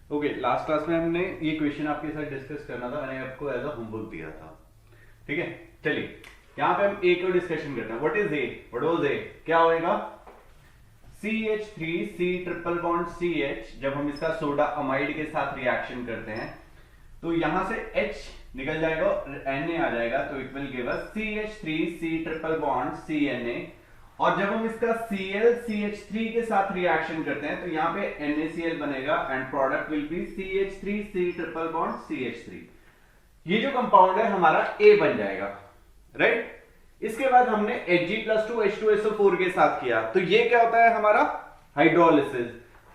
Okay, last class में हमने ये क्वेश्चन आपके साथ डिस्कस करना था, मैंने आपको एज अ होमवर्क दिया था। ठीक है, चलिए यहाँ पे हम ए को डिस्कशन करते हैं। What is A, what was a, क्या होएगा? CH3 C triple bond CH, जब हम इसका सोडा अमाइड के साथ रिएक्शन करते हैं तो यहां से H निकल जाएगा और Na आ जाएगा, तो it will give us CH3 C triple bond CNA। और जब हम इसका Cl CH3 के साथ रिएक्शन करते हैं तो यहाँ पे NaCl बनेगा and product will B CH3 C triple bond CH3। ये जो कंपाउंड है हमारा A बन जाएगा, राइट। इसके बाद हमने Hg+2 H2SO4 के साथ किया, तो ये क्या होता है हमारा हाइड्रोलिसिस।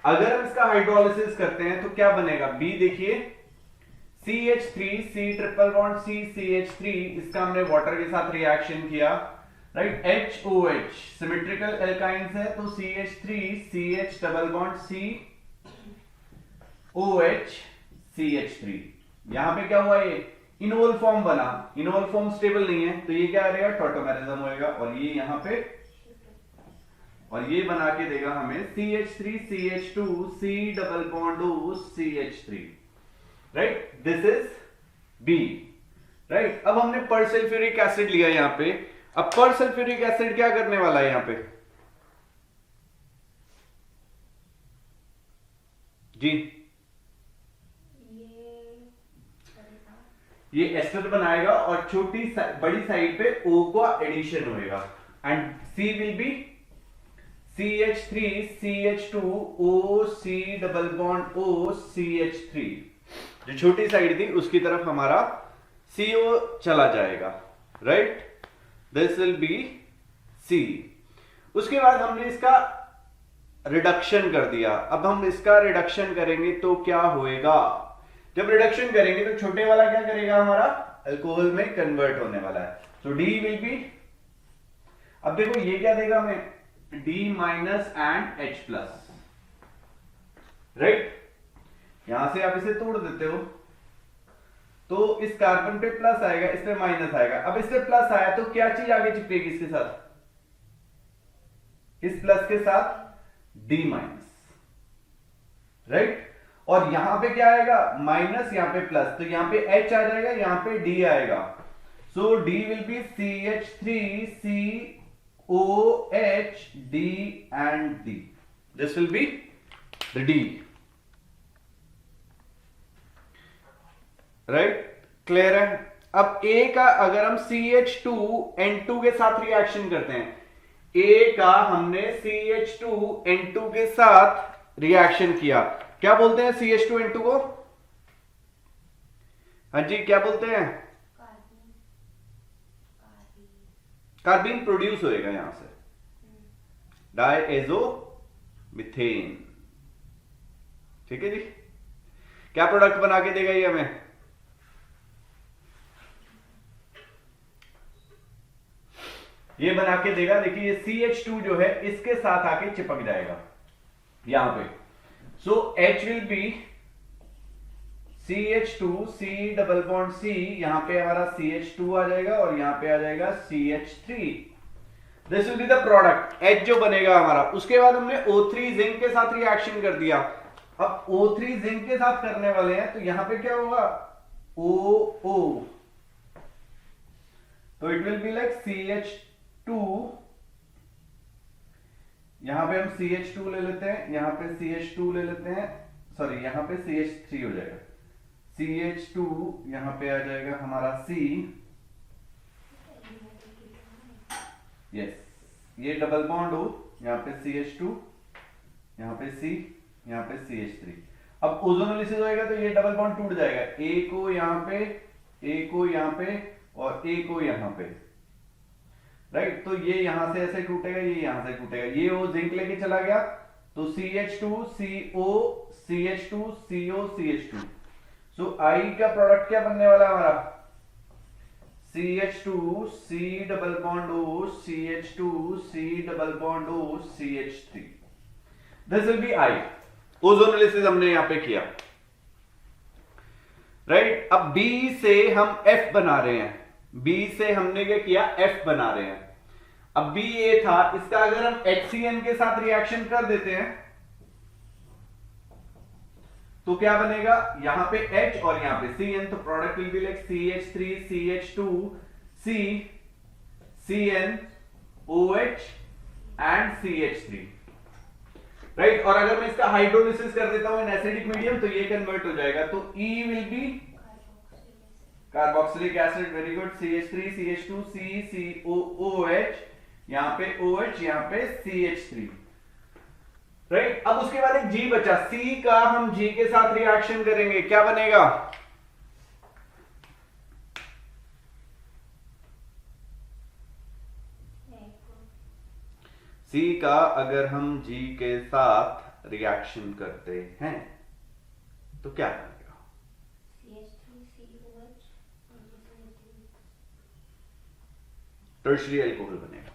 अगर हम इसका हाइड्रोलिसिस करते हैं तो क्या बनेगा? B देखिए, CH3 C triple bond C CH3, इसका हमने वाटर के साथ रिएक्शन किया, राइट। HOH सिमेट्रिकल एल्काइंस है, तो CH3 CH double bond C OH CH3। यहां पे क्या हुआ? ये इनोल फॉर्म बना, इनोल फॉर्म स्टेबल नहीं है तो ये क्या रहेगा? टॉटोमेरिज्म होएगा। और ये यहां पे और ये बना के देगा हमें CH3 CH2 C double bond O CH3, right. This is B, right. अब हमने परसल्फ्यूरिक एसिड लिया यहां पे। अब परसल्फ्यूरिक एसिड क्या करने वाला है यहां पे जी? ये एस्टर बनाएगा और बड़ी साइड पे O का एडिशन होएगा and C will be CH3 CH2 O C double bond O CH3। जो छोटी साइड थी उसकी तरफ हमारा CO चला जाएगा, right. This will B C। उसके बाद हमने इसका रिडक्शन कर दिया। अब हम इसका रिडक्शन करेंगे तो क्या होएगा? जब रिडक्शन करेंगे तो छोटे वाला क्या करेगा? हमारा अल्कोहल में कन्वर्ट होने वाला है, तो D विल बी, अब देखो ये क्या देगा हमें? D minus and H plus, right. यहां से आप इसे तोड़ देते हो तो इस कार्बन पे प्लस आएगा, इस पे माइनस आएगा। अब इस पे प्लस आया तो क्या चीज आगे चिपकेगी इसके साथ? इस प्लस के साथ D माइनस, राइट। और यहां पे क्या आएगा? माइनस, यहां पे प्लस, तो यहां पे H आ जाएगा, यहां पे D आएगा। सो D will be CH3 COH D and D। This will be the D, right. Clear है? अब A का अगर हम CH2N2 के साथ रिएक्शन करते हैं, A का हमने CH2N2 के साथ रिएक्शन किया, क्या बोलते हैं CH2N2 को? हाँ जी, क्या बोलते हैं? कार्बीन प्रोड्यूस होएगा यहां से, डायएजो मिथेन। ठीक है जी। क्या प्रोडक्ट बना के देगा ये हमें? ये बना के देगा, देखिए ये CH2 जो है इसके साथ आके चिपक जाएगा यहां पे। सो H will be CH2 C double bond C, यहां पे हमारा CH2 आ जाएगा और यहां पे आ जाएगा CH3। This will be the product H जो बनेगा हमारा। उसके बाद हमने O3 जिंक के साथ रिएक्शन कर दिया। अब O3 जिंक के साथ करने वाले हैं तो यहां पे क्या होगा? OO, तो it will be like CH2, यहां पे हम CH2 ले लेते हैं, यहां पे CH2 ले लेते हैं, सॉरी यहां पे CH3 हो जाएगा, CH2 यहां पे आ जाएगा हमारा C, यस। ये डबल बॉन्ड हो, यहां पे CH2, यहां पे C, यहां पे CH3। अब ओजोनोलिसिस होएगा तो ये डबल बॉन्ड टूट जाएगा, A को यहां पे, A को यहां पे और A को यहां पे, राइट। तो ये यहां से ऐसे टूटेगा, ये यहां से टूटेगा, ये वो जिंक लेके चला गया तो CH2 CO CH2 CO CH2। So I का प्रोडक्ट क्या बनने वाला है हमारा? CH2 C double bond O CH2 C double bond O CH3। This will B I। Ozonolysis हमने यहां पे किया, राइट। अब B से हम F बना रहे हैं, B से हमने क्या किया? F बना रहे हैं। अब B ये था, इसका अगर हम HCN के साथ रिएक्शन कर देते हैं तो क्या बनेगा, यहां पे H और यहां पे Cn, तो product will be like CH3 CH2 C Cn OH and CH3, right. और अगर मैं इसका हाइड्रोलिसिस कर देता हूं इन एसिडिक मीडियम तो ये कन्वर्ट हो जाएगा, तो E will be carboxylic acid, very good, CH3 CH2 C OH, यहां पे OH, यहां पे CH3, राइट। अब उसके बाद एक G बचा, C का हम G के साथ रिएक्शन करेंगे, क्या बनेगा, C का अगर हम G के साथ रिएक्शन करते हैं तो क्या बनेगा, टर्शियरी अल्कोहल बनेगा,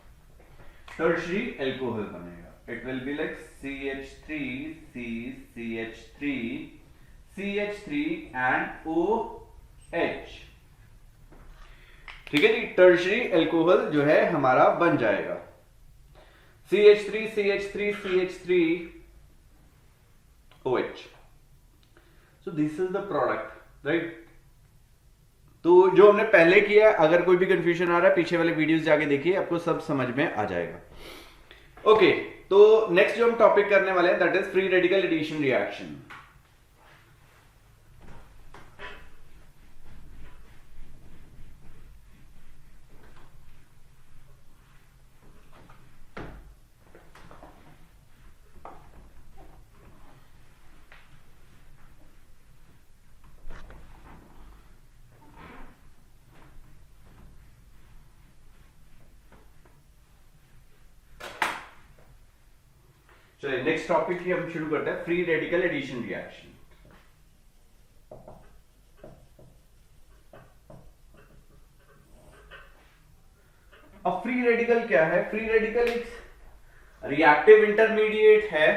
टर्शियरी अल्कोहल बनेगा। It will be like CH3 C CH3 CH3 and OH, ठीक है जी। टर्शियरी अल्कोहल जो है हमारा बन जाएगा, CH3 CH3 CH3 OH, so this is the product, right। तो जो हमने पहले किया है, अगर कोई भी कंफ्यूजन आ रहा है पीछे वाले वीडियोस जाके देखिए, आपको सब समझ में आ जाएगा। ओके, तो नेक्स्ट जो हम टॉपिक करने वाले हैं that is free radical addition reaction. चलिए नेक्स्ट टॉपिक की हम शुरू करते हैं, फ्री रेडिकल एडिशन रिएक्शन। अब फ्री रेडिकल क्या है, फ्री रेडिकल एक रिएक्टिव इंटरमीडिएट है,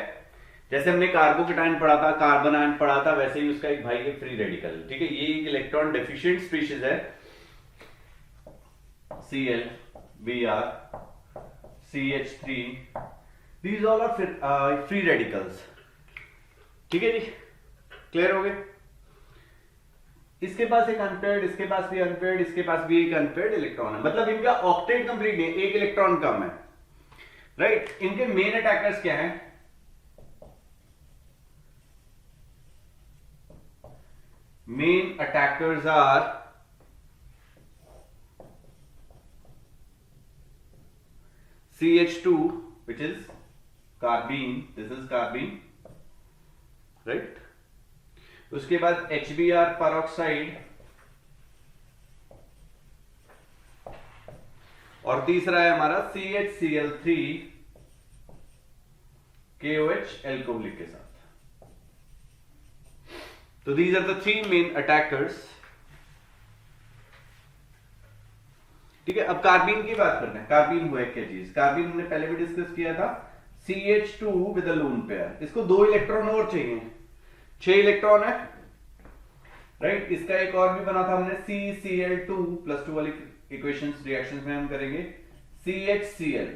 जैसे हमने कार्बोकेटाइन पढ़ा था, कार्बन आयन पढ़ा था, वैसे ही उसका एक भाई है फ्री रेडिकल, ठीक है। ये एक इलेक्ट्रॉन डेफिशिएंट स्पीशीज है, Cl Br CH3, these all are free radicals, ठीक है जी, क्लियर हो गए। इसके पास एक अनपेयर्ड, इसके पास भी अनपेयर्ड, इसके पास भी एक अनपेयर्ड इलेक्ट्रॉन है, मतलब इनका ऑक्टेट कंप्लीट नहीं, एक इलेक्ट्रॉन कम है, राइट। इनके मेन अटैकर्स क्या हैं, main attackers are CH2 which is carbene, this is carbene, right। उसके बाद HBr peroxide, और तीसरा है हमारा CHCl3 KOH एल्कोहलिक के साथ। तो these are the three main attackers, ठीक है। अब कार्बीन की बात करते हैं, कार्बीन हुआ क्या चीज, कार्बीन हमने पहले भी डिस्कस किया था, CH2 with a lone pair, इसको 2 इलेक्ट्रॉन और चाहिए, 6 इलेक्ट्रॉन है, राइट। इसका एक और भी बना था हमने, CCl2 +2 वाली इक्वेशंस रिएक्शंस में हम करेंगे, CHCl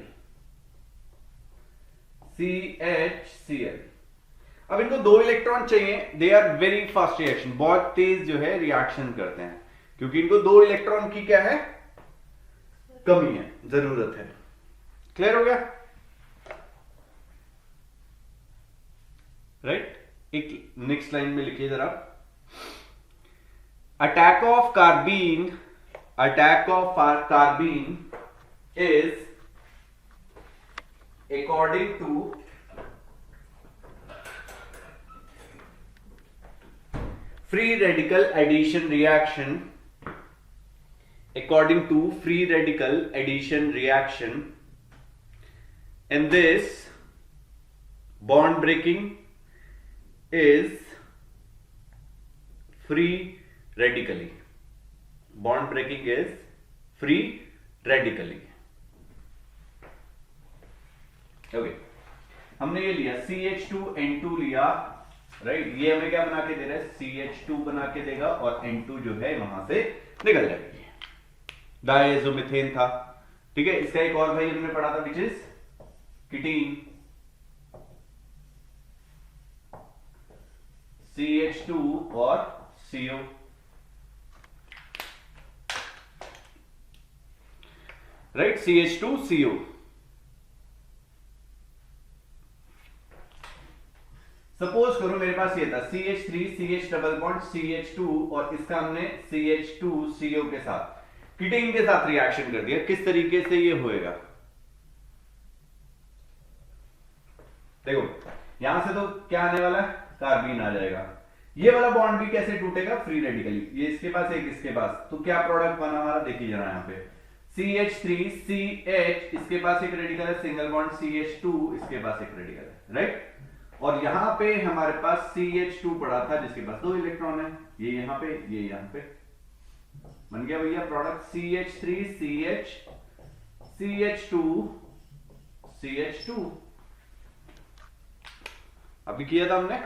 CHCl। अब इनको 2 इलेक्ट्रॉन चाहिए, they are very fast reaction, बहुत तेज जो है रिएक्शन करते हैं, क्योंकि इनको 2 इलेक्ट्रॉन की क्या है, कमी है, जरूरत है। क्लियर हो गया, राइट। एक नेक्स्ट लाइन में लिखिए जरा, attack of carbene, attack of carbene is according to free radical addition reaction, according to free radical addition reaction, in this bond breaking is free radically, bond breaking is free radically, okay। हमने ये लिया CH2N2 लिया, right, ये हमें क्या बना के दे रहा है, CH2 बना के देगा और N2 जो है वहां से निकल जाएगी, डायज़ोमीथेन था, ठीक है। इसका एक और भाई हमने पढ़ा था विच इज कीटीन, CH2 और CO। Right, CH2 CO। Suppose करो मेरे पास ये था CH3 CH double bond CH2 और इसका हमने CH2 CO के साथ किटिंग के साथ रिएक्शन कर दिया। किस तरीके से ये होएगा? देखो यहां से तो क्या आने वाला है, कार्बीन आ जाएगा। ये वाला बॉन्ड भी कैसे टूटेगा? Free radically. ये इसके पास एक इसके पास, तो क्या प्रोडक्ट बना हमारा? देखिए जरा यहां पे CH3 CH, इसके पास एक रेडिकल है सिंगल बॉन्ड, CH2 इसके पास एक रेडिकल है, राइट। और यहां पे हमारे पास CH2 पड़ा था जिसके पास 2 इलेक्ट्रॉन है, ये यहां पे, ये यहां पे। बन गया भैया product CH3 CH CH2 CH2। अभी किया था हमने।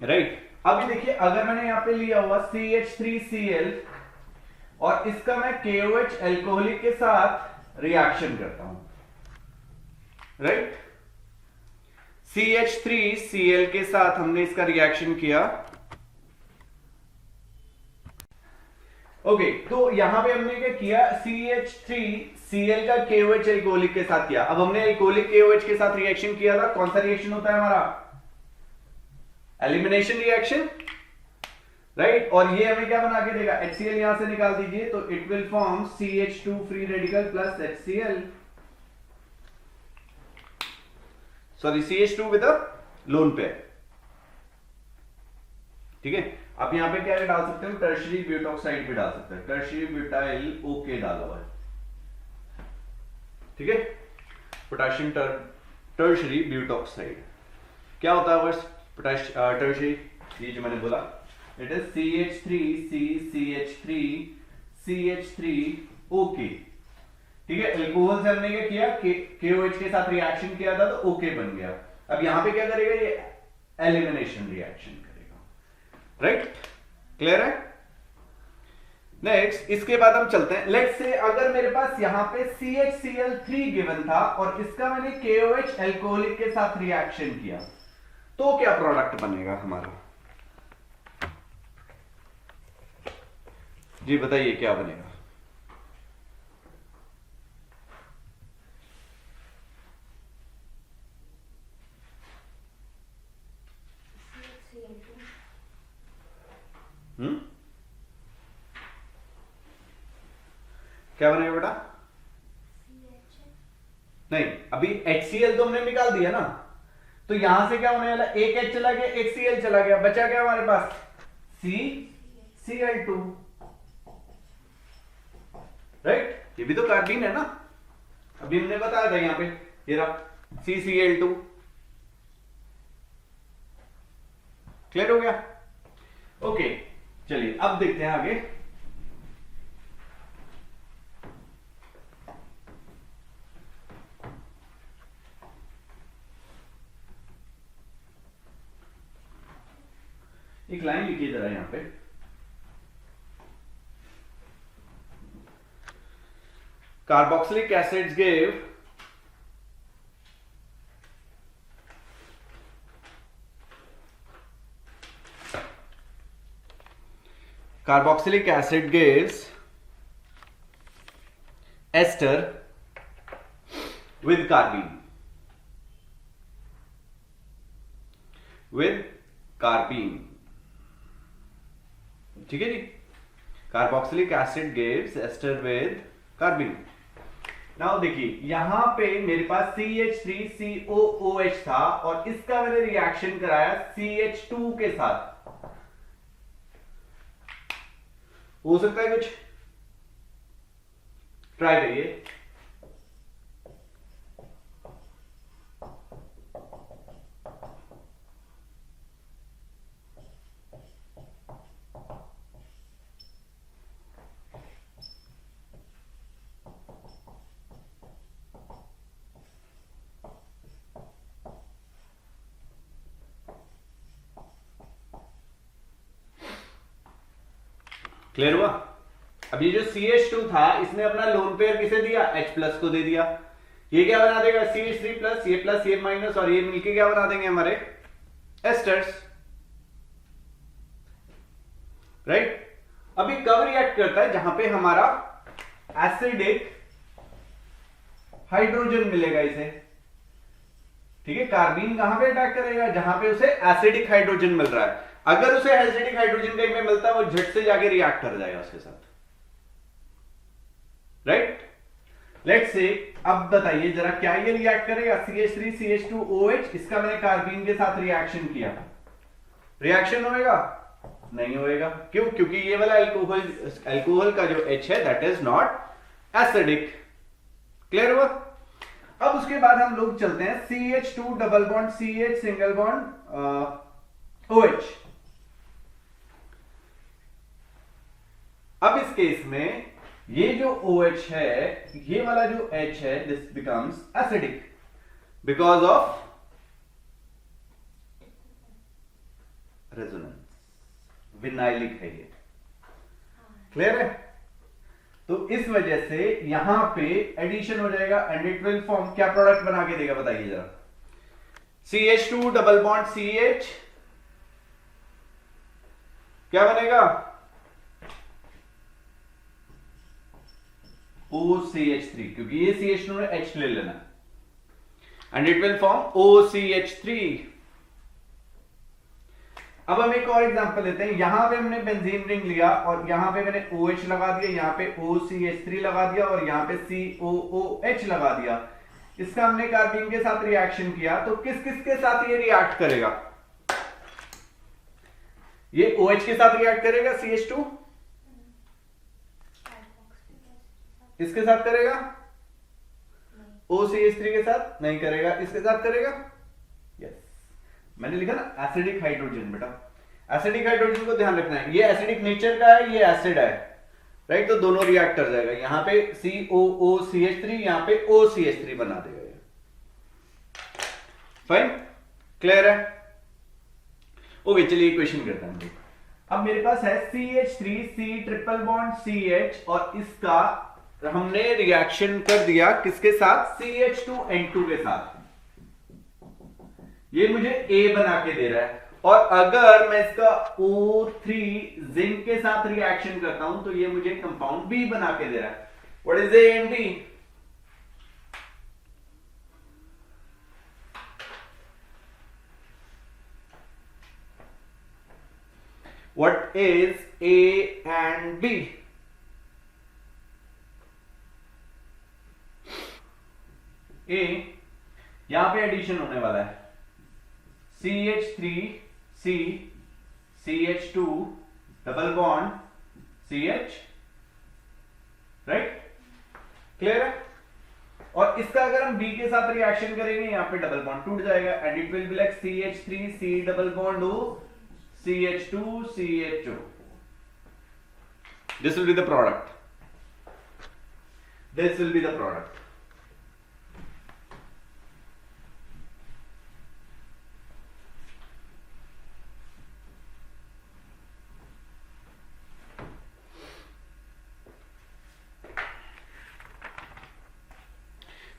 राइट, अभी देखिए अगर मैंने यहां पे लिया हुआ CH3Cl और इसका मैं KOH एल्कोहलिक के साथ रिएक्शन करता हूं, राइट। CH3Cl के साथ हमने इसका रिएक्शन किया। ओके, तो यहां पे हमने क्या किया? CH3Cl का KOH एल्कोहलिक के साथ किया। अब हमने एल्कोहलिक KOH के साथ रिएक्शन किया था, कौन सा रिएक्शन होता है हमारा? Elimination reaction, right. और ये हमें क्या बना के देगा? HCl यहां से निकाल दीजिए, तो it will form CH2 free radical plus HCl, sorry CH2 with a lone pair, ठीक है। आप यहां पे क्या डाल सकते हो? टर्शियरी ब्यूटॉक्साइड भी डाल सकते हैं, टर्शियरी ब्यूटाइल ओके डाला हुआ है, ठीक है। पोटेशियम टर्शियरी ब्यूटॉक्साइड क्या होता है बस? टर्शियरी, ये जो मैंने बोला, इट इज CH3C CH3 ठीक है। अल्कोहल से हमने क्या किया? KOH के साथ रिएक्शन किया था तो ओके बन गया। अब यहां पे क्या करेगा? ये एलिमिनेशन रिएक्शन करेगा, राइट। क्लियर है? नेक्स्ट, इसके बाद हम चलते हैं। लेट्स से अगर मेरे पास यहां पे CHCl3 गिवन था और इसका मैंने KOH एल्कोहलिक के साथ रिएक्शन किया, तो क्या प्रोडक्ट बनेगा हमारा? जी बताइए क्या बनेगा? क्या बनेगा बेटा? नहीं, अभी HCl तो हमने निकाल दिया ना, तो यहां से क्या होने वाला? एक H चला गया, एक Cl चला गया, बचा क्या हमारे पास? CCl2, right. ये भी तो कार्बीन है ना, अभी हमने बताया था यहां पे, ये रहा CCl2। क्लियर हो गया? ओके, चलिए अब देखते हैं आगे। एक लाइन लिखिए जरा यहां पे, carboxylic acids give carboxylic acid gives ester with carbene, ठीक है जी। Carboxylic acid gives ester with carbene. Now देखिए यहां पे मेरे पास CH3COOH था और इसका मैंने रिएक्शन कराया CH2 के साथ। हो सकता है कुछ? ट्राई करिए। क्लियर हुआ? अब ये जो CH2 था इसने अपना लोन पेयर किसे दिया? H प्लस को दे दिया। ये क्या बना देगा? CH3 प्लस ये माइनस और ये मिलके क्या बना देंगे हमारे एस्टर्स, राइट? अभी कब रिएक्ट करता है? जहां पे हमारा एसिडिक हाइड्रोजन मिलेगा इसे, ठीक है। कार्बीन कहां पे अटैक करेगा? जहां पे उसे एसिडिक हाइड्रोजन मिल रहा है। अगर उसे एसिडिक हाइड्रोजन कहीं पे मिलता है वो झट से जाके रिएक्ट कर जाएगा उसके साथ, राइट? लेट्स से अब बताइए जरा, क्या ये रिएक्ट करेगा? CH3 CH2OH, इसका मैंने कार्बीन के साथ रिएक्शन किया, रिएक्शन होएगा? नहीं होएगा। क्यों? क्योंकि ये वाला अल्कोहल का जो H है that is not acidic. Clear हुआ? अब उसके बाद हम लोग चलते हैं CH2 double bond CH single bond OH। अब इस केस में ये जो OH है, ये वाला जो H है, this becomes acidic because of resonance, vinylic है ये। क्लियर है? तो इस वजह से यहां पे एडिशन हो जाएगा एंड इट विल फॉर्म, क्या प्रोडक्ट बना के देगा बताइए जरा? CH2 डबल बॉन्ड CH, क्या बनेगा? OCH3, क्योंकि ये CH2 ने H ले लेना and it will form OCH3। अब हम एक और एग्जांपल लेते हैं। यहां पे हमने बेंजीन रिंग लिया और यहां पे मैंने OH लगा दिया, यहां पे OCH3 लगा दिया और यहां पे COOH लगा दिया। इसका हमने कार्बीन के साथ रिएक्शन किया, तो किस किस के साथ ये रिएक्ट करेगा? ये OH के साथ रिएक्ट करेगा, CH2 इसके साथ करेगा, OCH3 के साथ नहीं करेगा, इसके साथ करेगा। यस, मैंने लिखा ना एसिडिक हाइड्रोजन। बेटा एसिडिक हाइड्रोजन को ध्यान रखना है, ये एसिडिक नेचर का है, ये एसिड है, राइट? तो दोनों रिएक्ट कर जाएगा। यहां पे COOCH3, यहां पे OCH3 बना देगा ये। फाइन, क्लियर है? ओके, चलिए क्वेश्चन करते हैं। अब मेरे पास है CH3 C triple bond CH और इसका हमने रिएक्शन कर दिया किसके साथ? CH2N2 के साथ। ये मुझे A बना के दे रहा है और अगर मैं इसका O3 जिंक के साथ रिएक्शन करता हूं तो ये मुझे कंपाउंड B बना के दे रहा है। What is A and B? What is A and B? A, यहां पे एडिशन होने वाला है CH3C CH2 double bond CH, right? Clear है? और इसका अगर हम B के साथ रिएक्शन करेंगे यहां पे डबल बॉन्ड टूट जाएगा and it will be like CH3C double bond O CH2 CHO. This will be the product. This will be the product.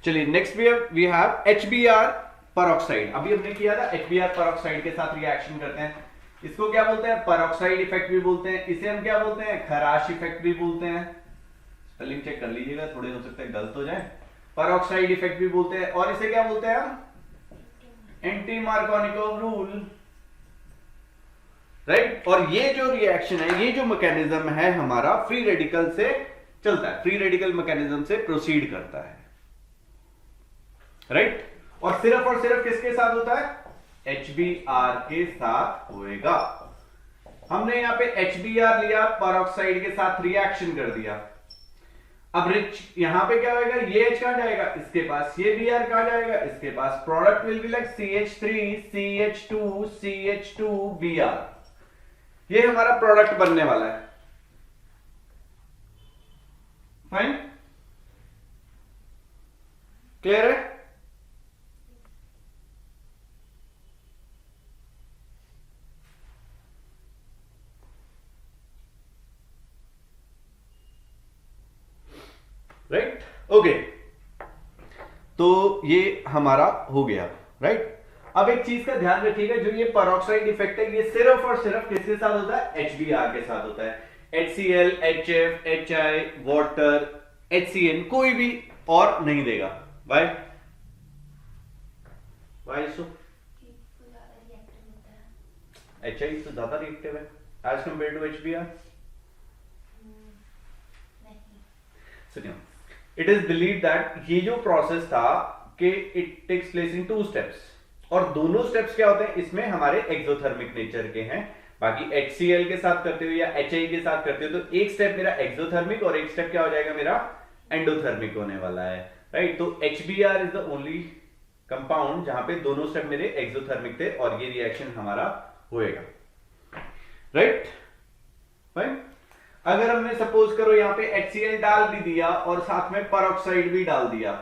चलिए next we have HBr peroxide. अभी हमने किया था HBr परऑक्साइड के साथ रिएक्शन करते हैं। इसको क्या बोलते हैं? परऑक्साइड इफेक्ट भी बोलते हैं। इसे हम क्या बोलते हैं? खराश इफेक्ट भी बोलते हैं। स्पेलिंग चेक कर लीजिएगा, थोड़े हो सकते हैं गलत हो जाए। परऑक्साइड इफेक्ट भी बोलते हैं और इसे क्या बोलते हैं हम? Anti Markovnikov rule, right? और ये जो रिएक्शन है, ये जो मैकेनिज्म है हमारा फ्री रेडिकल से चलता है, फ्री रेडिकल मैकेनिज्म से प्रोसीड करता है, राइट? और सिर्फ किसके साथ होता है? HBr के साथ होएगा। हमने यहां पे HBr लिया, परऑक्साइड के साथ रिएक्शन कर दिया। अब रिच यहां पे क्या होएगा? ये H कहां जाएगा? इसके पास। ये Br कहां जाएगा? इसके पास। Product will be like CH3 CH2 CH2 Br। ये हमारा प्रोडक्ट बनने वाला है। फाइन, क्लियर है? राइट ओके, तो ये हमारा हो गया राइट। अब एक चीज का ध्यान रखिएगा, जो ये पेरोक्साइड इफेक्ट है ये सिर्फ और सिर्फ किसके साथ होता है, HBr के साथ होता है। HCl, HF, HI, water, HCN कोई भी और नहीं देगा। वाई सो HI तो ज्यादा रिएक्टिव है एज कंपेयर टू HBr। सुनियो, इट इज बिलीव दैट ये जो प्रोसेस था कि it takes place in 2 steps, और दोनों स्टेप्स क्या होते हैं इसमें हमारे एक्सोथर्मिक नेचर के हैं। बाकी HCl के साथ करते हो या HI के साथ करते हो तो एक स्टेप मेरा एक्सोथर्मिक और एक स्टेप क्या हो जाएगा मेरा एंडोथर्मिक होने वाला है राइट। तो HBr is the only compound जहां पे दोनों स्टेप मेरे एक्सोथर्मिक थे और ये रिएक्शन हमारा होएगा राइट फाइन। अगर हमने सपोज करो यहां पे HCl डाल भी दिया और साथ में पेरोक्साइड भी डाल दिया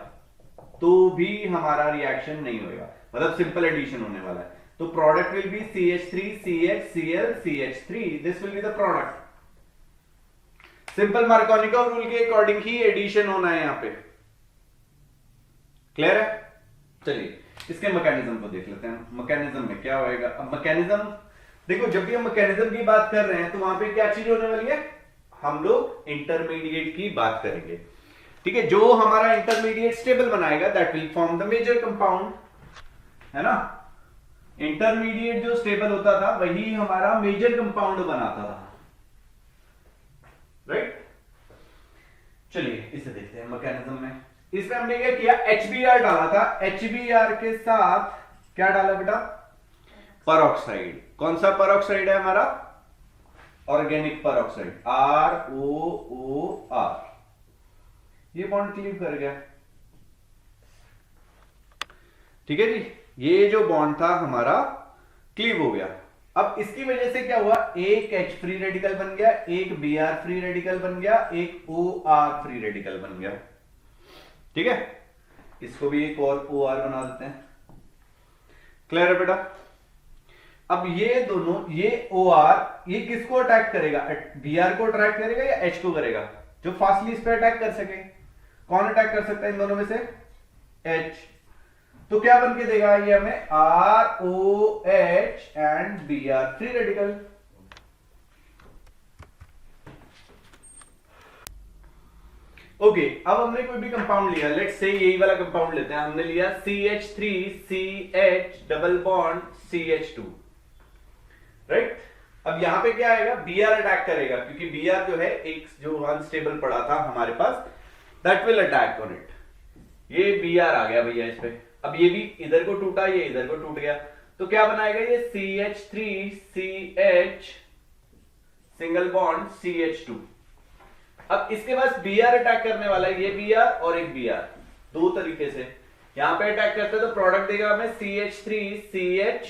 तो भी हमारा रिएक्शन नहीं होगा, मतलब सिंपल एडिशन होने वाला है। तो product will B CH3 CH Cl CH3, this will be the product. Simple Markovnikov rule के अकॉर्डिंग ही एडिशन होना है यहां पे, क्लियर है। चलिए इसके मैकेनिज्म को देख लेते हैं, मैकेनिज्म में क्या होएगा। अब मैकेनिज्म देखो, जब भी हम मैकेनिज्म की बात कर रहे हैं तो वहां पे क्या चीज होने वाली है, हम लोग इंटरमीडिएट की बात करेंगे ठीक है। जो हमारा इंटरमीडिएट स्टेबल बनाएगा that will form the major compound, है ना। इंटरमीडिएट जो स्टेबल होता था वही हमारा मेजर कंपाउंड बनाता था राइट। चलिए इसे देखते हैं मैकेनिज्म में। इसमें हमने क्या किया, HBr डाला था, HBr के साथ क्या डाला बेटा, पेरोक्साइड। कौन सा पेरोक्साइड है हमारा, ऑर्गेनिक पेरोक्साइड ROOR। ये बॉन्ड क्लीव कर गया ठीक है जी, ये जो बॉन्ड था हमारा क्लीव हो गया। अब इसकी वजह से क्या हुआ, एक H फ्री रेडिकल बन गया, एक Br फ्री रेडिकल बन गया, एक OR फ्री रेडिकल बन गया ठीक है। इसको भी एक और OR बना देते हैं, क्लियर है बेटा। अब ये दोनों, ये OR ये किसको अटैक करेगा, Br को अटैक करेगा या H को करेगा, जो फास्टली इस पे अटैक कर सके। कौन अटैक कर सकता है इन दोनों में से, H। तो क्या बन के देगा ये हमें, ROH and Br free radical. Okay अब हमने कोई भी कंपाउंड लिया, लेट्स से यही वाला कंपाउंड लेते हैं, हमने लिया CH3 CH double bond CH2 right. अब यहां पे क्या आएगा, Br अटैक करेगा क्योंकि Br जो है एक जो अनस्टेबल पड़ा था हमारे पास, that will attack on it. ये Br आ गया भैया इस पे। अब ये भी इधर को टूटा, ये इधर को टूट गया, तो क्या बनाएगा ये CH3 CH single bond CH2। अब इसके पास Br अटैक करने वाला है, ये Br और एक Br, दो तरीके से यहां पे अटैक करते हैं तो प्रोडक्ट देगा हमें CH3 CH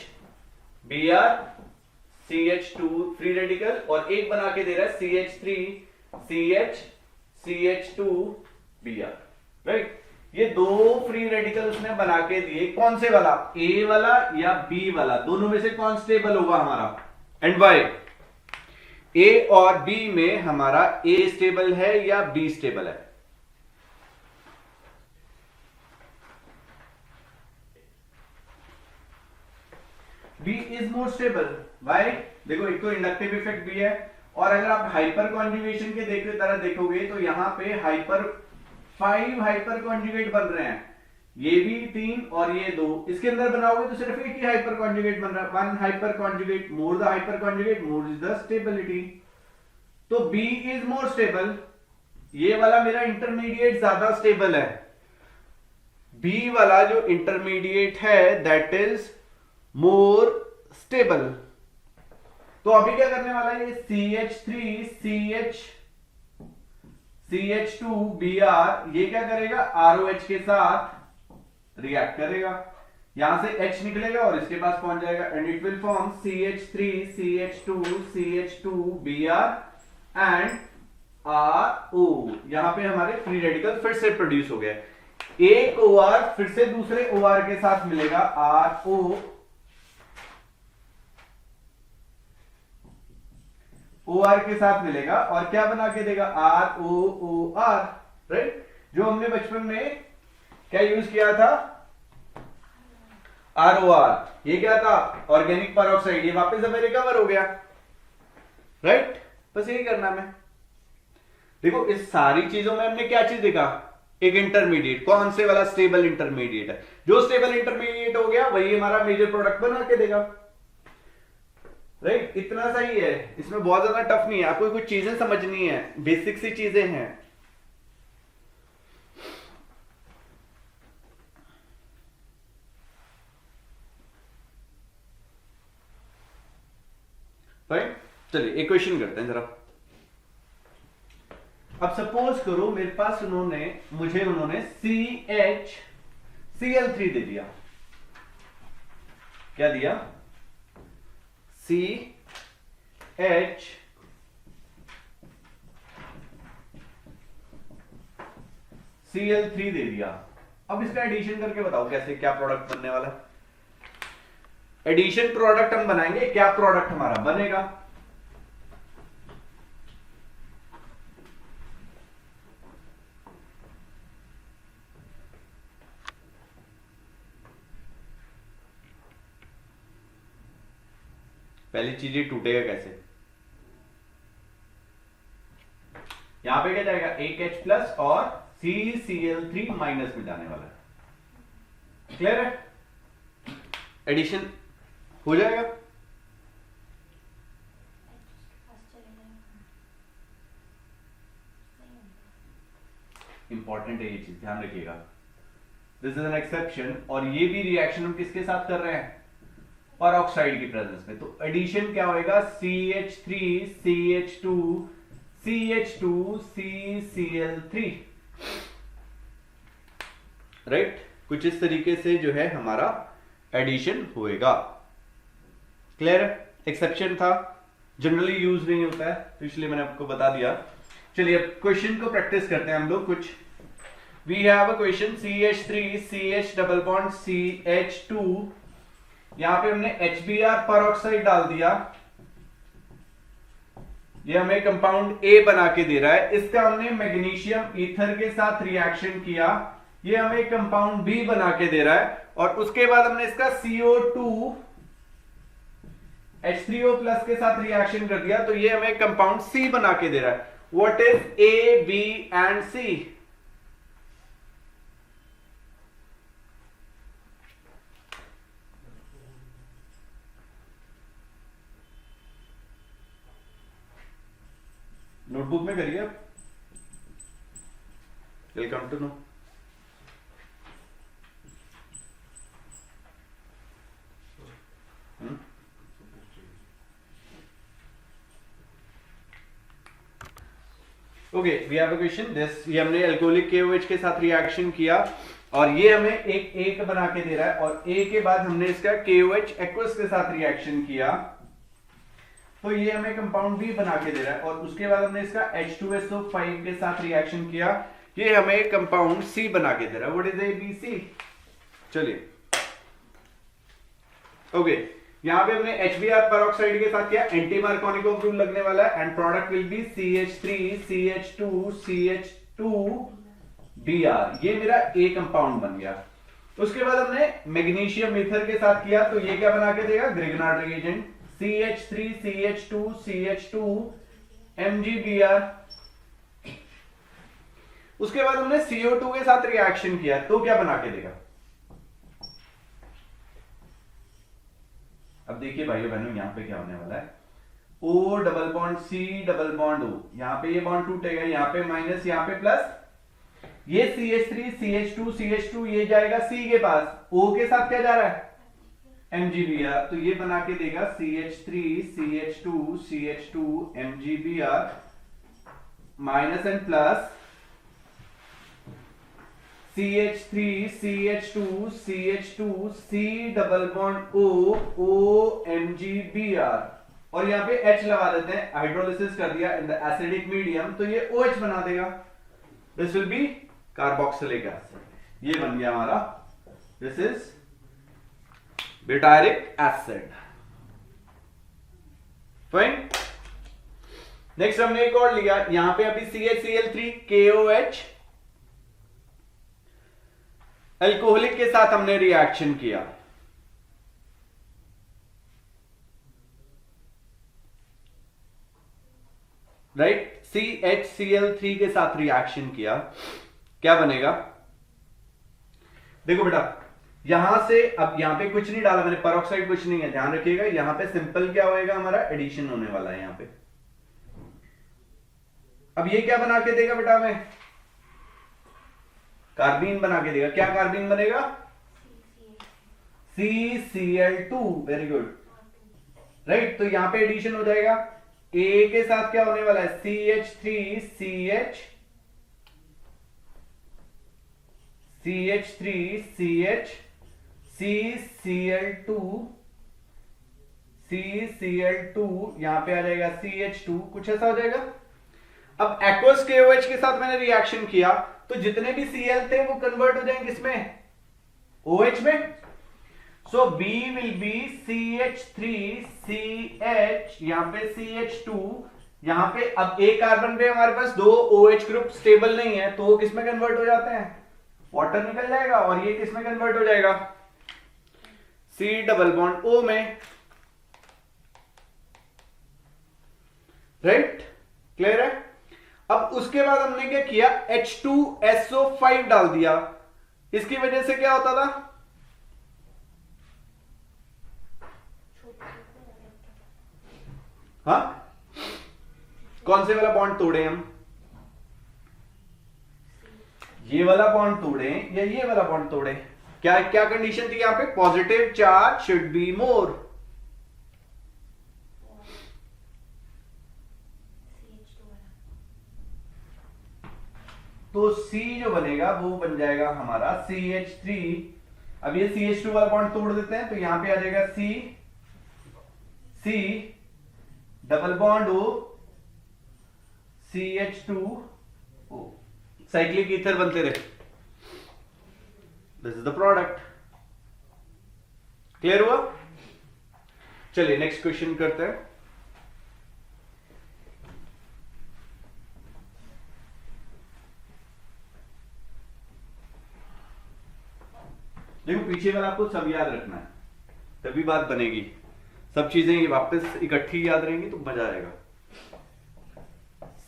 Br CH2 free radical, और एक बना के दे रहा है CH3 CH CH2 Br right. ये दो फ्री रेडिकल उसने बना के दिए, कौन से वाला, A वाला या B वाला, दोनों में से कौन स्टेबल होगा हमारा, एंड वाई। A और B में हमारा A स्टेबल है या B स्टेबल है, B is more stable. Why, देखो एक तो इंडक्टिव इफेक्ट भी है, और अगर आप हाइपर कॉन्जुगेशन के देख तरह देखोगे तो यहां पे 5 हाइपर कॉन्जुगेट बन रहे हैं, ये भी 3 और ये 2, इसके अंदर बनाओगे तो सिर्फ एक ही हाइपर कॉन्जुगेट बन रहा है। 1 hyper conjugate, more the hyper conjugate more is the stability. तो B इज मोर स्टेबल, ये वाला मेरा इंटरमीडिएट ज्यादा स्टेबल है, B वाला जो इंटरमीडिएट है दैट इज मोर स्टेबल। तो अभी क्या करने वाला है, ये CH3 CH2 Br ये क्या करेगा, ROH के साथ रिएक्ट करेगा, यहां से H निकलेगा और इसके पास पहुंच जाएगा, and it will form CH3 CH2 Br and RO। यहां पे हमारे फ्री रेडिकल फिर से प्रोड्यूस हो गया, एक OR फिर से दूसरे OR के साथ मिलेगा RO, OR के साथ मिलेगा और क्या बना के देगा, ROOR राइट। जो हमने बचपन में क्या यूज किया था, ROR, ये क्या था, ऑर्गेनिक पेरोक्साइड, ये वापस हमें रिकवर हो गया, राइट। बस यही करना है। देखो इस सारी चीजों में हमने क्या चीज देखा, एक इंटरमीडिएट, कौन से वाला, स्टेबल इंटरमीडिएट है। जो स्टेबल इंटरमीडिएट हो गया वही हमारा मेजर प्रोडक्ट बना के देगा, राइट। इतना सही है, इसमें बहुत ज्यादा टफ नहीं है, आपको कुछ चीजें समझनी है, बेसिक सी चीजें हैं। राइट, चलिए एक क्वेश्चन करते हैं जरा। अब सपोज करो मेरे पास उन्होंने CHCl3 दे दिया, क्या दिया, CHCl3 दे दिया। अब इसका एडिशन करके बताओ कैसे, क्या प्रोडक्ट बनने वाला है। एडिशन प्रोडक्ट हम बनाएंगे, क्या प्रोडक्ट हमारा बनेगा, पहली चीज ये टूटेगा कैसे, यहां पे क्या जाएगा, एक H प्लस और CCl3 माइनस में जाने वाला है, क्लियर है, एडिशन हो जाएगा। इंपॉर्टेंट है ये चीज, ध्यान रखिएगा, दिस इज एन एक्सेप्शन। और ये भी रिएक्शन हम किसके साथ कर रहे हैं, पेरोक्साइड की प्रेजेंस में। तो एडिशन क्या होएगा, CH3 CH2 CH2 CCl3, right. कुछ इस तरीके से जो है हमारा एडिशन होएगा, क्लियर है। एक्सेप्शन था, जनरली यूज नहीं होता है, तो इसलिए मैंने आपको बता दिया। चलिए अब क्वेश्चन को प्रैक्टिस करते हैं हम लोग कुछ। We have a question, CH3 CH double bond CH2, यहां पे हमने HBr पेरोक्साइड डाल दिया, ये हमें कंपाउंड A बना के दे रहा है। इसका हमने मैग्नीशियम ईथर के साथ रिएक्शन किया, ये हमें कंपाउंड B बना के दे रहा है। और उसके बाद हमने इसका CO2 H3O प्लस के साथ रिएक्शन कर दिया, तो ये हमें कंपाउंड C बना के दे रहा है। What is A, B and C, notebook में करिए आप, welcome to no. Okay, we have a question this, ये हमने अल्कोहलिक KOH के साथ रिएक्शन किया और ये हमें एक बना के दे रहा है, और A के बाद हमने इसका KOH एक्वस के साथ रिएक्शन किया, तो ये हमें कंपाउंड B बना के दे रहा है। और उसके बाद हमने इसका H2SO5 के साथ रिएक्शन किया, ये हमें कंपाउंड C बना के दे रहा है। व्हाट इज ABC, चलिए ओके, यहां पे हमने HBr पेरोक्साइड के साथ किया, एंटी मार्कोनिकोव रूल लगने वाला है, and product will B CH3 CH2 CH2Br, ये मेरा A कंपाउंड बन गया। उसके बाद हमने मैग्नीशियम ईथर के साथ किया, तो ये क्या बना के देगा, Grignard reagent, CH3 CH2 CH2 MgBr। उसके बाद हमने CO2 के साथ रिएक्शन किया, तो क्या बना के देगा। अब देखिए भाइयों बहनों, यहां पे क्या होने वाला है, O double bond C double bond O, यहां पे ये बॉन्ड टूटेगा, यहां पे माइनस, यहां पे प्लस, ये CH3 CH2 CH2 ये जाएगा C के पास, O के साथ क्या जा रहा है, MgBr, तो ये बना के देगा CH3 CH2 CH2 MgBr minus and plus CH3 CH2 CH2 C double bond O MgBr, और यहां पे H लगा देते हैं, हाइड्रोलिसिस कर दिया इन द एसिडिक मीडियम, तो ये OH बना देगा, this will B carboxylic acid, ये बन गया हमारा, this is butyric acid, fine. Next हमने एक और लिया, यहां पे अभी CHCl3 KOH अल्कोहलिक के साथ हमने रिएक्शन किया, राइट, CHCl3 के साथ रिएक्शन किया, क्या बनेगा? देखो बेटा, यहां से अब यहां पे कुछ नहीं डाला मैंने, पेरोक्साइड कुछ नहीं है, ध्यान रखिएगा। यहां पे सिंपल क्या होएगा, हमारा एडिशन होने वाला है यहां पे। अब ये क्या बना के देगा बेटा हमें? कार्बीन बना के देगा। क्या कार्बीन बनेगा? CCl2, very good, right. तो यहां पे एडिशन हो जाएगा, A के साथ क्या होने वाला है? CH3CH, CH3CH, CCl2, CCl2, यहां पे आ जाएगा CH2, कुछ ऐसा हो जाएगा। अब एक्वस KOH के साथ मैंने रिएक्शन किया तो जितने भी Cl थे वो कन्वर्ट हो जाएंगे किसमें? OH में। सो B विल बी CH3CH, यहां पे CH2, यहां पे अब एक कार्बन पे हमारे पास दो OH ग्रुप स्टेबल नहीं है तो वो किसमें कन्वर्ट हो जाते हैं? वाटर निकल जाएगा। और ये किसमें कन्वर्ट हो जाएगा? C डबल बॉन्ड O में, राइट, क्लियर है। अब उसके बाद हमने क्या किया? H2SO5 डाल दिया। इसकी वजह से क्या होता था? हाँ, कौन से वाला बॉन्ड तोड़े हम? ये वाला बॉन्ड तोड़े या ये वाला बॉन्ड तोड़े? क्या क्या कंडीशन थी यहां पे? Positive charge should be more. तो C जो बनेगा वो बन जाएगा हमारा CH3। अब ये CH2 वाला बॉन्ड तोड़ देते हैं तो यहां पे आ जाएगा C double bond O, CH2O, cyclic ether बनते रहे। This is the product. Clear हुआ? चलिए नेक्स्ट क्वेश्चन करते हैं। देखो पीछे वाला आपको सब याद रखना है, तभी बात बनेगी। सब चीजें वापस इकट्ठी याद रहेंगी तो मजा आएगा।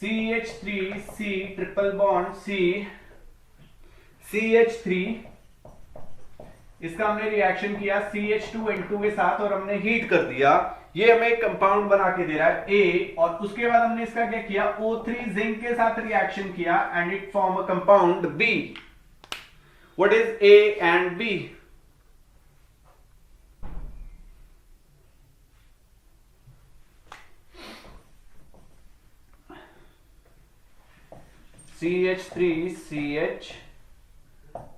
CH3C triple bond C, CH3, इसका हमने रिएक्शन किया CH2N2 के साथ और हमने हीट कर दिया। ये हमें कंपाउंड बना के दे रहा है A, और उसके बाद हमने इसका क्या किया? O3 जिंक के साथ रिएक्शन किया and it form a compound B। What is A and B? CH3CH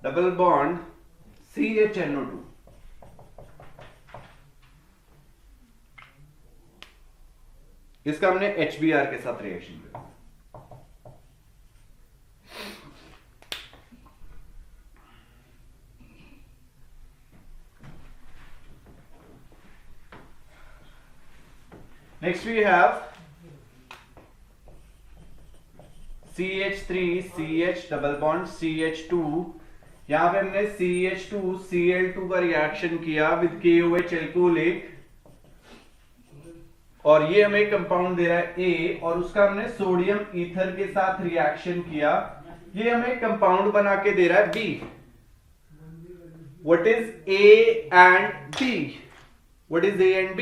double bond CHNO2। इसका हमने HBr के साथ रिएक्शन किया। Next we have CH3CH double bond CH2। यहां पे हमने CH2Cl2 का रिएक्शन किया विद KOH एल्कोहलिक, और ये हमें कंपाउंड दे रहा है A, और उसका हमने सोडियम ईथर के साथ रिएक्शन किया, ये हमें कंपाउंड बना के दे रहा है B। What is A and B? What is A and B?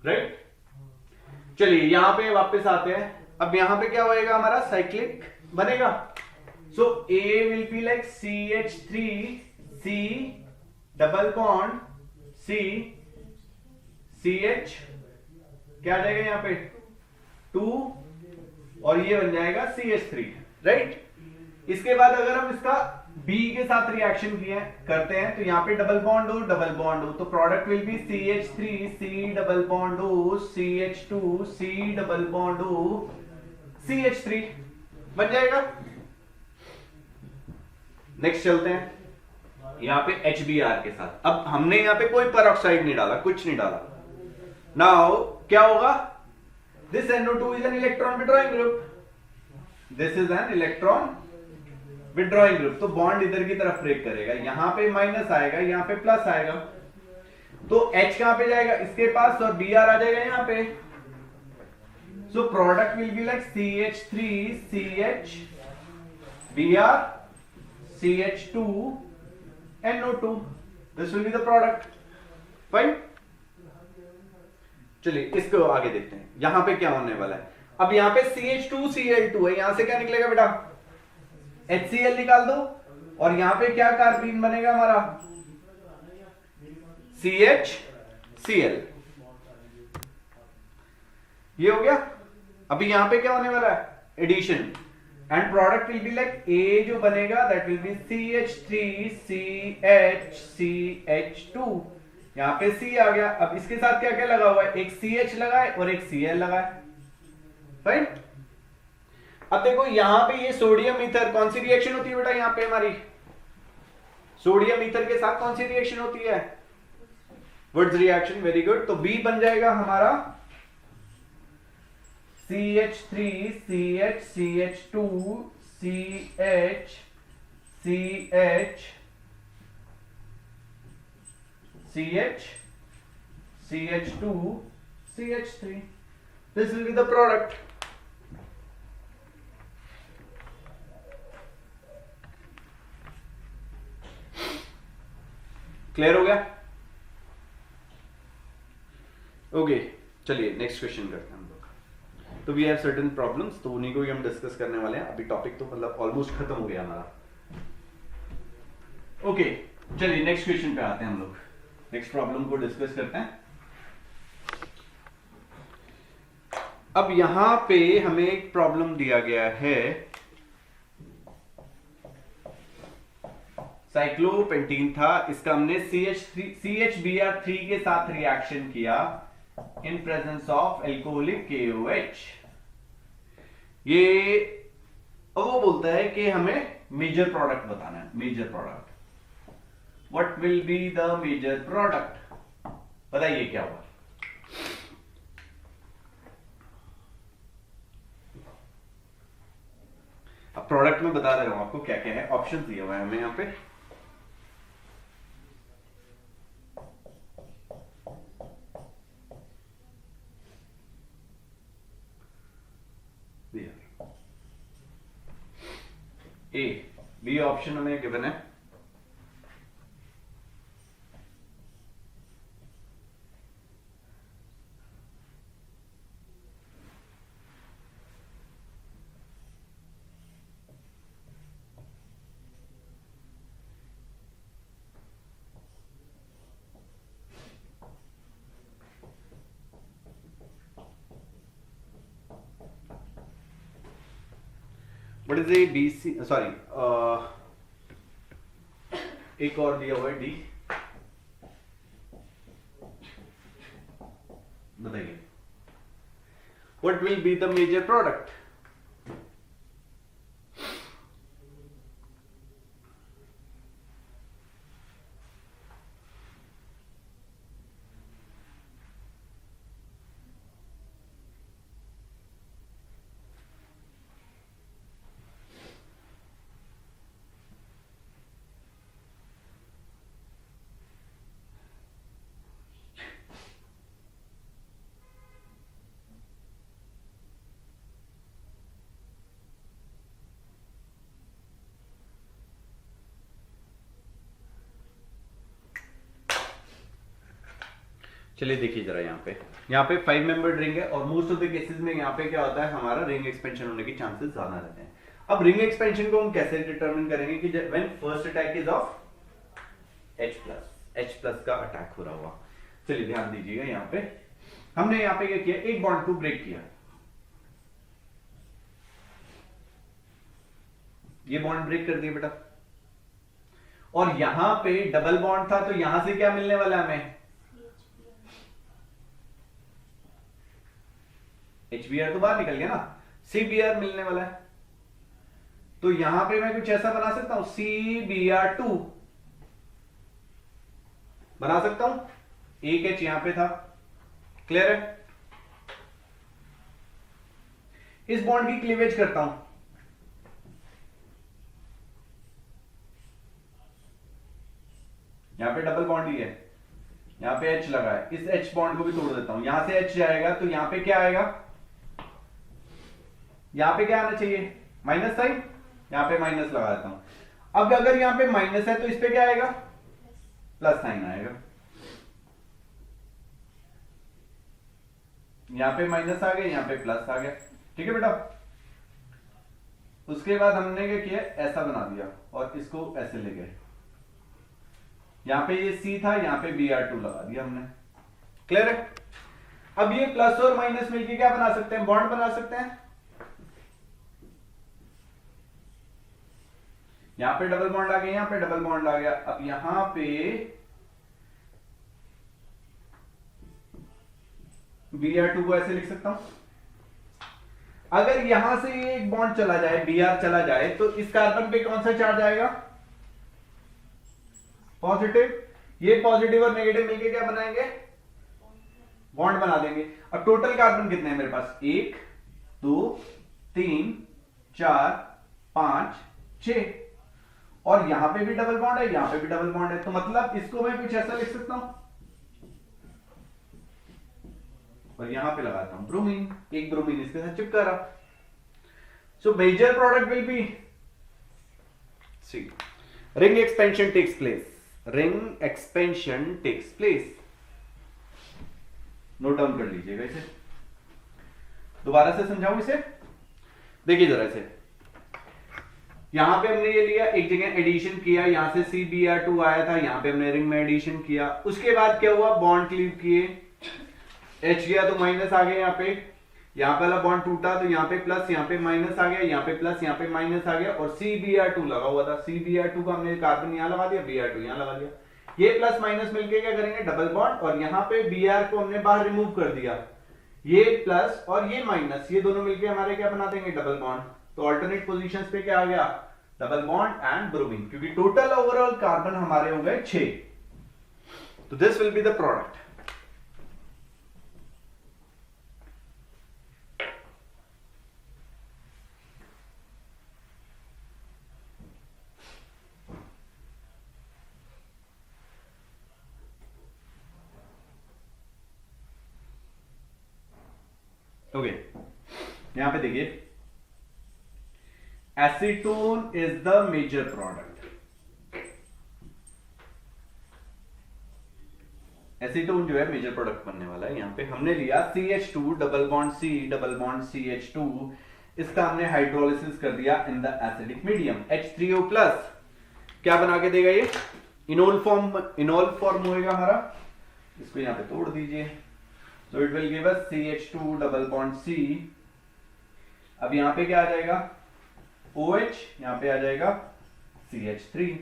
Right. चलिए यहां पे वापस आते हैं। अब यहां पे क्या होएगा? हमारा साइक्लिक बनेगा। सो A will be like CH3C double bond C, CH क्या आ जाएगा यहां पे? 2, और ये बन जाएगा CH3, राइट। इसके बाद अगर हम इसका B के साथ रिएक्शन करते हैं तो यहां पे double bond O double bond O, तो product will B CH3C double bond O, CH2C double bond O, CH3 बन जाएगा। नेक्स्ट चलते हैं यहां पे HBr के साथ। अब हमने यहां पे कोई पेरोक्साइड नहीं डाला, कुछ नहीं डाला। नाउ क्या होगा? This NO2 is an electron withdrawing group, this is an electron withdrawing group, तो बॉन्ड इधर की तरफ ब्रेक करेगा, यहां पे माइनस आएगा, यहां पे प्लस आएगा, तो H कहां पे जाएगा, इसके पास, और Br आ जाएगा यहां पे। So product will be like CH3 CH Br CH2 NO2, this will be the product. Fine, चलिए इसको आगे देखते हैं, यहां पे क्या होने वाला है। अब यहां पे CH2Cl2 है, यहां से क्या निकलेगा बेटा, HCl निकाल दो, और यहां पे क्या कार्बीन बनेगा हमारा, CHCl, ये हो गया। अभी यहां पे क्या होने वाला है, addition, and product will be like A जो बनेगा दैट विल बी CH3CHCH2, यहां पे C आ गया। अब इसके साथ क्या क्या लगा हुआ है, एक CH लगा है और एक Cl लगा है, राइट। अब देखो यहां पे ये सोडियम ईथर, कौन सी रिएक्शन होती है बेटा, यहां पे हमारी सोडियम ईथर के साथ कौन सी रिएक्शन होती है, वुड्स रिएक्शन, वेरी गुड। तो B बन जाएगा हमारा CH3 CH2 CH2 CH3, this will be the product। Clear हो गया, ओके। चलिए नेक्स्ट क्वेश्चन करते हैं हम लोग। तो वी हैव सर्टेन प्रॉब्लम्स, तो उन्हीं को ही हम डिस्कस करने वाले हैं। अभी टॉपिक तो मतलब ऑलमोस्ट खत्म हो गया हमारा। ओके चलिए नेक्स्ट क्वेश्चन पे आते हैं हम लोग, नेक्स्ट प्रॉब्लम को डिस्कस करते हैं। अब यहां पे हमें एक प्रॉब्लम दिया गया है, साइक्लोपेंटीन था, इसका हमने CHBr3 के साथ रिएक्शन किया in presence of alcoholic KOH। ये वो बोलता है कि हमें मेजर प्रोडक्ट बताना है, major product, what will be the major product, बताइए क्या हुआ। अब प्रोडक्ट में बता दे रहा हूं आपको क्या क्या है, ऑप्शन दिए हुए हैं हमें यहां पे। ए बी ऑप्शन हमें गिवन है, what is A B C, sorry एक और दिया हुआ है डी, बताइए what will be the major product. चलिए देखिए जरा यहाँ पे 5 मेंबर्ड रिंग है, और मोस्ट ऑफ द केसेस में यहाँ पे क्या होता है, हमारा रिंग एक्सपेंशन होने के चांसेस ज्यादा रहते हैं। अब रिंग एक्सपेंशन को हम कैसे डिटरमिन करेंगे कि when first attack is of H plus का अटैक हो रहा हुआ। चलिए ध्यान दीजिएगा, यहाँ पे हमने यहाँ पे क्या किया, एक बॉन्ड को ब्रेक किया, ये बॉन्ड ब्रेक कर दिया बेटा, और यहां पे डबल बॉन्ड था, तो यहां से क्या मिलने वाला हमें, HBr तो बाहर निकल गया ना, CBr मिलने वाला है। तो यहां पे मैं कुछ ऐसा बना सकता हूं, CBr2 बना सकता हूं, एक H यहां पे था, क्लियर है। इस बॉन्ड की क्लीवेज करता हूं, यहाँ पे डबल बॉन्ड ही है, यहाँ पे H लगा है, इस H बॉन्ड को भी तोड़ देता हूं, यहां से H जाएगा तो यहाँ पे क्या आएगा, यहाँ पे क्या आना चाहिए माइनस साइन, यहाँ पे माइनस लगा देता हूं। अब अगर यहाँ पे माइनस है तो इस पे क्या आएगा, प्लस साइन आएगा, यहाँ पे माइनस आ गया, यहाँ पे प्लस आ गया। ठीक है बेटा, उसके बाद हमने क्या किया, ऐसा बना दिया और इसको ऐसे ले गए, यहां पे ये C था, यहां पे Br2 लगा दिया हमने। क्लियर है? अब ये प्लस और माइनस मिलके क्या बना सकते हैं, बॉन्ड बना सकते हैं। यहां पे डबल बॉन्ड आ गया, यहां पे डबल बॉन्ड आ गया। अब यहां पे Br2 को ऐसे लिख सकता हूं। अगर यहां से ये एक बॉन्ड चला जाए, Br चला जाए, तो इस कार्बन पे कौन सा चार्ज आएगा, पॉजिटिव। ये पॉजिटिव और नेगेटिव मिलके क्या बनाएंगे, बॉन्ड बना देंगे। अब टोटल कार्बन कितने हैं मेरे पास, 1 2 3 4 5 6, और यहां पे भी डबल बॉन्ड है, यहां पे भी डबल बॉन्ड है, तो मतलब इसको मैं कुछ ऐसा लिख सकता हूं, और यहां पे लगाता हूं ब्रोमीन, एक ब्रोमीन इसके साथ चिपका रहा। So major product will be C, ring expansion takes place, ring expansion takes place, note down कर लीजिएगा इसे, दोबारा से समझाऊं इसे, देखिए जरा इसे। यहां पे हमने ये लिया, एक जगह एडिशन किया, यहां से CBr2 आया था, यहां पे हमने रिंग में एडिशन किया, उसके बाद क्या हुआ, बॉन्ड क्लीव किए, H गया तो माइनस आ गया, यहाँ पे यहाँ पे वाला बॉन्ड टूटा तो यहाँ पे प्लस, यहाँ पे माइनस आ गया, यहाँ पे प्लस, यहाँ पे माइनस आ गया, और CBr2 लगा हुआ था, CBr2 का हमने कार्बन यहाँ लगा दिया, Br2 यहाँ लगा दिया, ये प्लस माइनस मिलके क्या करेंगे, डबल बॉन्ड, और यहाँ पे Br को हमने बाहर रिमूव कर दिया, ये प्लस और ये माइनस, ये दोनों मिलके हमारे क्या बना देंगे, डबल बॉन्ड। तो अल्टरनेट पोजीशंस पे क्या आ गया, डबल बॉन्ड एंड ब्रोमीन, क्योंकि टोटल ओवरऑल कार्बन हमारे हो गए 6। तो this will be the product. Okay, यहां पे देखिए, acetone is the major product, acetone जो है मेजर प्रोडक्ट बनने वाला है। यहां पे हमने लिया CH2 double bond C double bond CH2, इसका हमने हाइड्रोलिसिस कर दिया in the acidic medium, H3O plus क्या बना के देगा, ये इनोल फॉर्म होएगा हमारा, इसको यहां पे तोड़ दीजिए, so it will give us CH2 double bond C। अब यहां पे क्या आ जाएगा, OH, यहां पे आ जाएगा CH3,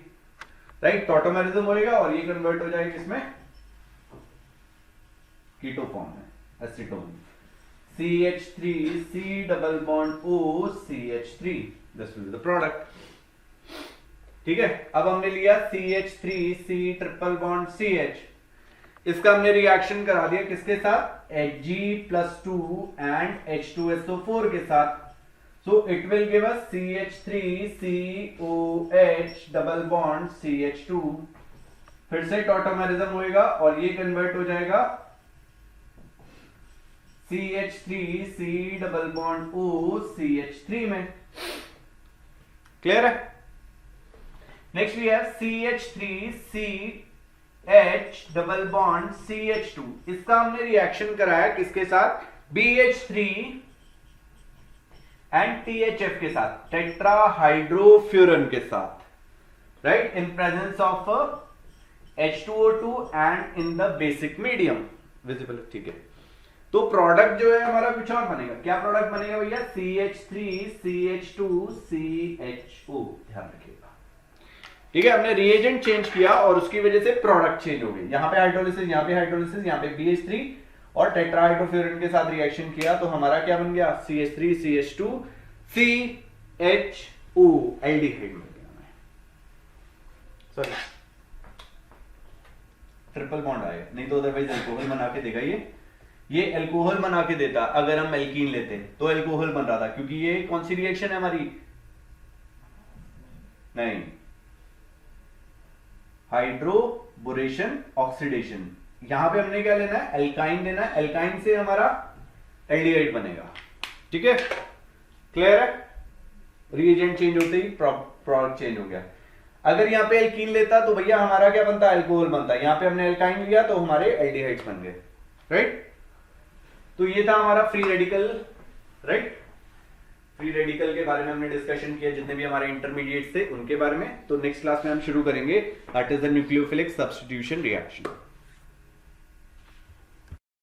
राइट, तो ऑटोमेरिज्म होएगा और ये कन्वर्ट हो जाएगा इसमें कीटो फॉर्म में, acetone, CH3 C double bond O CH3, this will be the product. ठीक है, अब हमने लिया CH3 C triple bond CH, इसका हमने रिएक्शन करा दिया किसके साथ, Hg+2 एंड H2SO4 के साथ, so it will give us CH3COH double bond CH2, फिर से टॉटोमेरिज्म होएगा और ये कन्वर्ट हो जाएगा CH3C double bond O CH3 में। क्लियर है? Next we have CH3C H double bond CH2, इसका हमने रिएक्शन कराया किसके साथ, BH3 एंड THF के साथ, टेट्राहाइड्रोफ्यूरन के साथ, right, in presence of H2O2 and in the basic medium visible. ठीक है, तो प्रोडक्ट जो है हमारा कुछ और बनेगा, क्या प्रोडक्ट बनेगा भैया, CH3CH2CHO, ध्यान रखिएगा। ठीक है, हमने रिएजेंट चेंज किया और उसकी वजह से प्रोडक्ट चेंज हो गई, यहां पे हाइड्रोलिसिस, यहां पे हाइड्रोलिसिस, यहां पे BH3 और टेट्राहाइड्रोफ्यूरन के साथ रिएक्शन किया तो हमारा क्या बन गया, CH3CH2CHO, एल्डिहाइड बन गया, सॉरी ट्रिपल बॉन्ड आएगा, नहीं तो अदरवाइज अल्कोहल बना के देगा, ये अल्कोहल बना के देता, अगर हम एल्कीन लेते तो अल्कोहल बन रहा था, क्योंकि ये कौन सी रिएक्शन है हमारी, नहीं हाइड्रोबोरेशन ऑक्सीडेशन। यहां पे हमने क्या लेना है, एल्काइन लेना है, एल्काइन से हमारा एल्डिहाइड बनेगा। ठीक है, क्लियर है। रिएजेंट चेंज होते ही प्रोडक्ट चेंज हो गया। अगर यहाँ पे एल्कीन लेता तो भैया हमारा क्या बनता है, अल्कोहल बनता है। यहाँ पे हमने एल्काइन लिया तो हमारे एल्डिहाइड्स बन गए, राइट। तो ये था हमारा free radical, right. Free radical के बारे में हमने डिस्कशन किया, जितने भी हमारे इंटरमीडिएट थे उनके बारे में। तो नेक्स्ट क्लास में हम शुरू करेंगे, that is the nucleophilic substitution reaction.